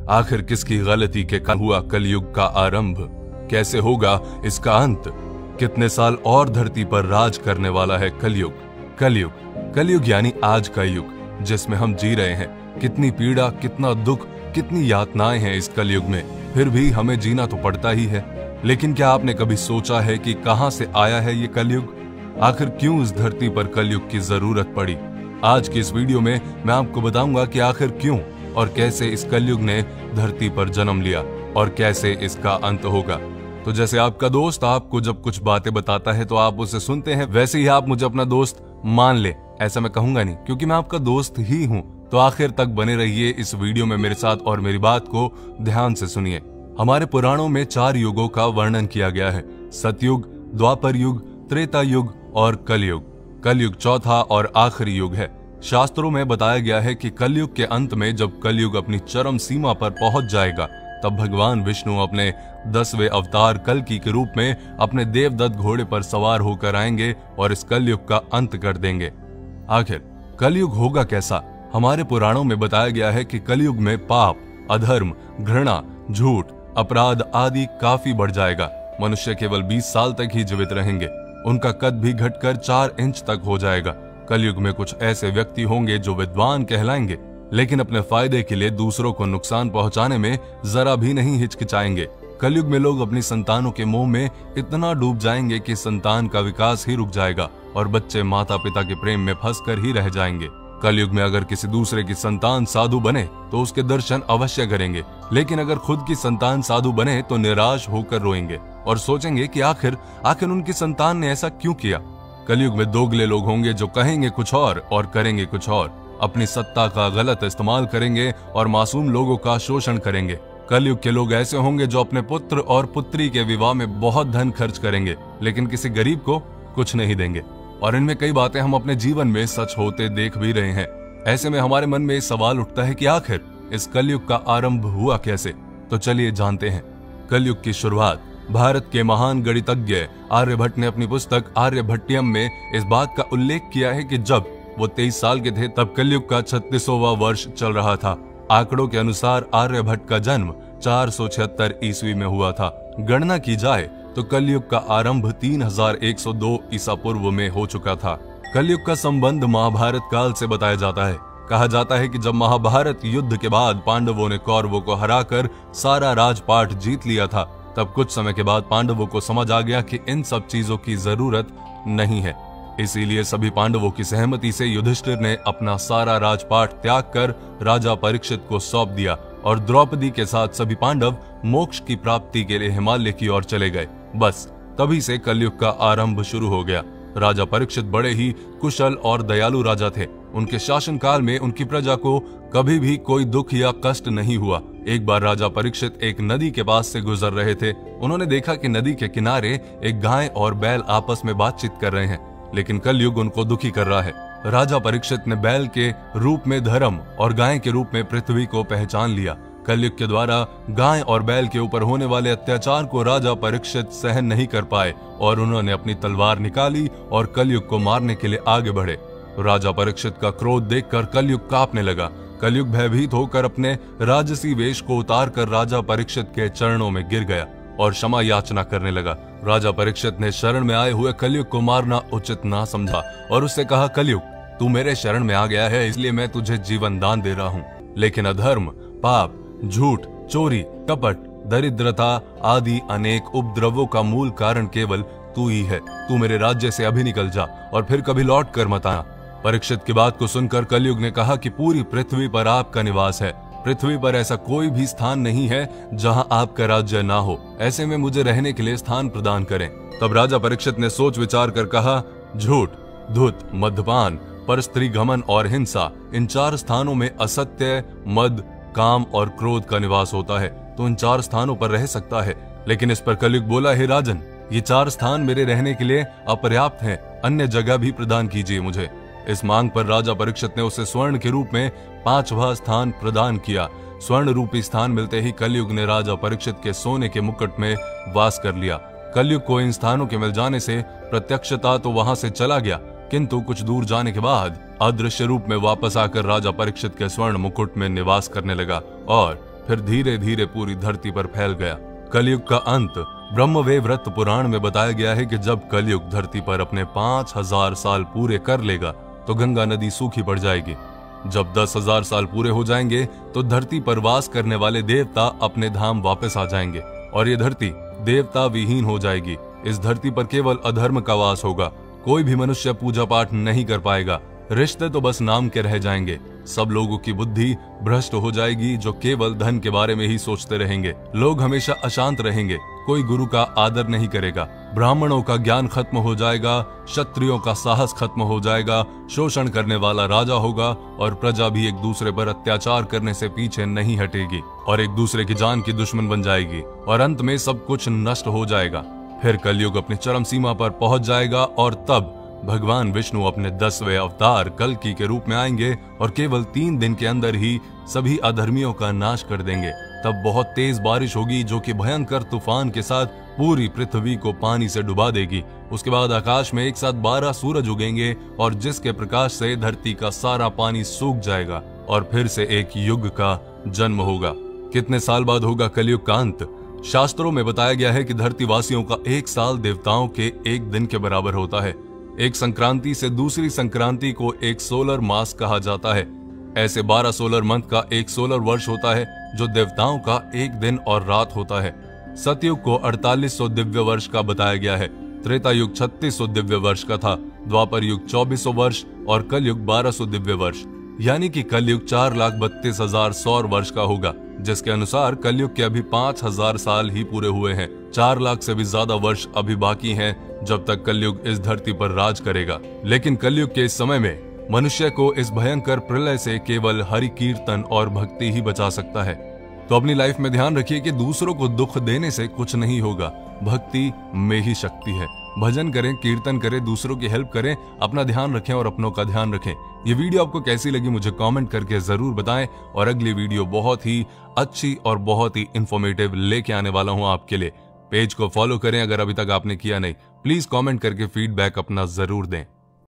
आखिर किसकी गलती के कारण हुआ कलयुग का आरंभ? कैसे होगा इसका अंत? कितने साल और धरती पर राज करने वाला है कलयुग? कलयुग यानी आज का युग जिसमें हम जी रहे हैं। कितनी पीड़ा, कितना दुख, कितनी यातनाएं हैं इस कलयुग में, फिर भी हमें जीना तो पड़ता ही है। लेकिन क्या आपने कभी सोचा है कि कहां से आया है ये कलयुग? आखिर क्यों इस धरती पर कलयुग की जरूरत पड़ी? आज की इस वीडियो में मैं आपको बताऊंगा कि आखिर क्यों और कैसे इस कलयुग ने धरती पर जन्म लिया और कैसे इसका अंत होगा। तो जैसे आपका दोस्त आपको जब कुछ बातें बताता है तो आप उसे सुनते हैं, वैसे ही आप मुझे अपना दोस्त मान ले, ऐसा मैं कहूंगा नहीं, क्योंकि मैं आपका दोस्त ही हूं। तो आखिर तक बने रहिए इस वीडियो में मेरे साथ और मेरी बात को ध्यान से सुनिए। हमारे पुराणों में 4 युगों का वर्णन किया गया है: सतयुग, द्वापर युग, त्रेता युग और कलयुग। कलयुग चौथा और आखिरी युग है। शास्त्रों में बताया गया है कि कलयुग के अंत में जब कलयुग अपनी चरम सीमा पर पहुंच जाएगा, तब भगवान विष्णु अपने 10वें अवतार कल्कि के रूप में अपने देवदत्त घोड़े पर सवार होकर आएंगे और इस कलयुग का अंत कर देंगे। आखिर कलयुग होगा कैसा? हमारे पुराणों में बताया गया है कि कलयुग में पाप, अधर्म, घृणा, झूठ, अपराध आदि काफी बढ़ जाएगा। मनुष्य केवल 20 साल तक ही जीवित रहेंगे। उनका कद भी घटकर 4 इंच तक हो जाएगा। कलयुग में कुछ ऐसे व्यक्ति होंगे जो विद्वान कहलाएंगे, लेकिन अपने फायदे के लिए दूसरों को नुकसान पहुंचाने में जरा भी नहीं हिचकिचाएंगे। कलयुग में लोग अपनी संतानों के मोह में इतना डूब जाएंगे कि संतान का विकास ही रुक जाएगा और बच्चे माता पिता के प्रेम में फंसकर ही रह जाएंगे। कलयुग में अगर किसी दूसरे की संतान साधु बने तो उसके दर्शन अवश्य करेंगे, लेकिन अगर खुद की संतान साधु बने तो निराश होकर रोएंगे और सोचेंगे कि आखिर उनकी संतान ने ऐसा क्यों किया। कलयुग में दोगले लोग होंगे जो कहेंगे कुछ और करेंगे कुछ और, अपनी सत्ता का गलत इस्तेमाल करेंगे और मासूम लोगों का शोषण करेंगे। कलयुग के लोग ऐसे होंगे जो अपने पुत्र और पुत्री के विवाह में बहुत धन खर्च करेंगे, लेकिन किसी गरीब को कुछ नहीं देंगे। और इनमें कई बातें हम अपने जीवन में सच होते देख भी रहे हैं। ऐसे में हमारे मन में सवाल उठता है कि आखिर इस कलयुग का आरंभ हुआ कैसे? तो चलिए जानते हैं। कलयुग की शुरुआत भारत के महान गणितज्ञ आर्यभट्ट ने अपनी पुस्तक आर्यभट्टियम में इस बात का उल्लेख किया है कि जब वो 23 साल के थे तब कलयुग का 36वां वर्ष चल रहा था। आंकड़ों के अनुसार आर्यभट्ट का जन्म 476 ईस्वी में हुआ था। गणना की जाए तो कलयुग का आरंभ 3102 ईसा पूर्व में हो चुका था। कलयुग का संबंध महाभारत काल से बताया जाता है। कहा जाता है कि जब महाभारत युद्ध के बाद पांडवों ने कौरवों को हराकर सारा राजपाट जीत लिया था, तब कुछ समय के बाद पांडवों को समझ आ गया कि इन सब चीजों की जरूरत नहीं है। इसीलिए सभी पांडवों की सहमति से युधिष्ठिर ने अपना सारा राजपाट त्याग कर राजा परीक्षित को सौंप दिया और द्रौपदी के साथ सभी पांडव मोक्ष की प्राप्ति के लिए हिमालय की ओर चले गए। बस तभी से कलयुग का आरंभ शुरू हो गया। राजा परीक्षित बड़े ही कुशल और दयालु राजा थे। उनके शासनकाल में उनकी प्रजा को कभी भी कोई दुख या कष्ट नहीं हुआ। एक बार राजा परीक्षित एक नदी के पास से गुजर रहे थे। उन्होंने देखा कि नदी के किनारे एक गाय और बैल आपस में बातचीत कर रहे हैं, लेकिन कलयुग उनको दुखी कर रहा है। राजा परीक्षित ने बैल के रूप में धर्म और गाय के रूप में पृथ्वी को पहचान लिया। कलयुग के द्वारा गाय और बैल के ऊपर होने वाले अत्याचार को राजा परीक्षित सहन नहीं कर पाए और उन्होंने अपनी तलवार निकाली और कलयुग को मारने के लिए आगे बढ़े। राजा परीक्षित का क्रोध देखकर कलयुग कांपने लगा। कलयुग भयभीत होकर अपने राजसी वेश को उतार कर राजा परीक्षित के चरणों में गिर गया और क्षमा याचना करने लगा। राजा परीक्षित ने शरण में आए हुए कलयुग को मारना उचित ना समझा और उससे कहा, कलयुग तू मेरे शरण में आ गया है, इसलिए मैं तुझे जीवन दान दे रहा हूँ, लेकिन अधर्म, पाप, झूठ, चोरी, कपट, दरिद्रता आदि अनेक उपद्रवों का मूल कारण केवल तू ही है। तू मेरे राज्य से अभी निकल जा और फिर कभी लौट कर मत आना। परीक्षित की बात को सुनकर कलयुग ने कहा कि पूरी पृथ्वी पर आपका निवास है। पृथ्वी पर ऐसा कोई भी स्थान नहीं है जहां आपका राज्य ना हो। ऐसे में मुझे रहने के लिए स्थान प्रदान करें। तब राजा परीक्षित ने सोच विचार कर कहा, झूठ, धूत, मद्यपान, परस्त्री घमन और हिंसा, इन 4 स्थानों में असत्य, मद, काम और क्रोध का निवास होता है, तो इन 4 स्थानों पर रह सकता है। लेकिन इस पर कलयुग बोला, हे राजन, ये 4 स्थान मेरे रहने के लिए अपर्याप्त हैं, अन्य जगह भी प्रदान कीजिए मुझे। इस मांग पर राजा परीक्षित ने उसे स्वर्ण के रूप में 5वां स्थान प्रदान किया। स्वर्ण रूपी स्थान मिलते ही कलयुग ने राजा परीक्षित के सोने के मुकुट में वास कर लिया। कलयुग को इन स्थानों के मिल जाने से प्रत्यक्षता तो वहां से चला गया, किंतु कुछ दूर जाने के बाद अदृश्य रूप में वापस आकर राजा परीक्षित के स्वर्ण मुकुट में निवास करने लगा और फिर धीरे धीरे पूरी धरती पर फैल गया। कलयुग का अंत ब्रह्मवैवर्त पुराण में बताया गया है कि जब कलयुग धरती पर अपने 5000 साल पूरे कर लेगा तो गंगा नदी सूखी पड़ जाएगी। जब 10,000 साल पूरे हो जाएंगे तो धरती पर वास करने वाले देवता अपने धाम वापस आ जाएंगे और ये धरती देवता विहीन हो जाएगी। इस धरती पर केवल अधर्म का वास होगा। कोई भी मनुष्य पूजा पाठ नहीं कर पाएगा। रिश्ते तो बस नाम के रह जाएंगे। सब लोगों की बुद्धि भ्रष्ट हो जाएगी जो केवल धन के बारे में ही सोचते रहेंगे। लोग हमेशा अशांत रहेंगे। कोई गुरु का आदर नहीं करेगा। ब्राह्मणों का ज्ञान खत्म हो जाएगा। क्षत्रियों का साहस खत्म हो जाएगा। शोषण करने वाला राजा होगा और प्रजा भी एक दूसरे पर अत्याचार करने से पीछे नहीं हटेगी और एक दूसरे की जान की दुश्मन बन जाएगी और अंत में सब कुछ नष्ट हो जाएगा। फिर कलयुग अपनी चरम सीमा पर पहुंच जाएगा और तब भगवान विष्णु अपने 10वें अवतार कल्कि के रूप में आएंगे और केवल 3 दिन के अंदर ही सभी अधर्मियों का नाश कर देंगे। तब बहुत तेज बारिश होगी जो कि भयंकर तूफान के साथ पूरी पृथ्वी को पानी से डुबा देगी। उसके बाद आकाश में एक साथ 12 सूरज उगेंगे और जिसके प्रकाश से धरती का सारा पानी सूख जाएगा और फिर से एक युग का जन्म होगा। कितने साल बाद होगा कलयुग का अंत? शास्त्रों में बताया गया है कि धरती वासियों का 1 साल देवताओं के 1 दिन के बराबर होता है। एक संक्रांति से दूसरी संक्रांति को एक सोलर मास कहा जाता है। ऐसे 12 सोलर मंथ का एक सोलर वर्ष होता है जो देवताओं का 1 दिन और रात होता है। सतयुग को 4800 दिव्य वर्ष का बताया गया है। त्रेता युग 3600 दिव्य वर्ष का था। द्वापर युग 2400 वर्ष और कलयुग 1200 दिव्य वर्ष, यानी कि कलयुग 4,32,000 सौर वर्ष का होगा, जिसके अनुसार कलयुग के अभी 5000 साल ही पूरे हुए हैं। 4 लाख से भी ज्यादा वर्ष अभी बाकी हैं जब तक कलयुग इस धरती पर राज करेगा। लेकिन कलयुग के इस समय में मनुष्य को इस भयंकर प्रलय से केवल हरि कीर्तन और भक्ति ही बचा सकता है। तो अपनी लाइफ में ध्यान रखिए कि दूसरों को दुख देने से कुछ नहीं होगा। भक्ति में ही शक्ति है। भजन करें, कीर्तन करें, दूसरों की हेल्प करें, अपना ध्यान रखें और अपनों का ध्यान रखें। ये वीडियो आपको कैसी लगी मुझे कमेंट करके जरूर बताएं और अगली वीडियो बहुत ही अच्छी और बहुत ही इंफॉर्मेटिव लेके आने वाला हूं आपके लिए। पेज को फॉलो करें अगर अभी तक आपने किया नहीं। प्लीज कमेंट करके फीडबैक अपना जरूर दें।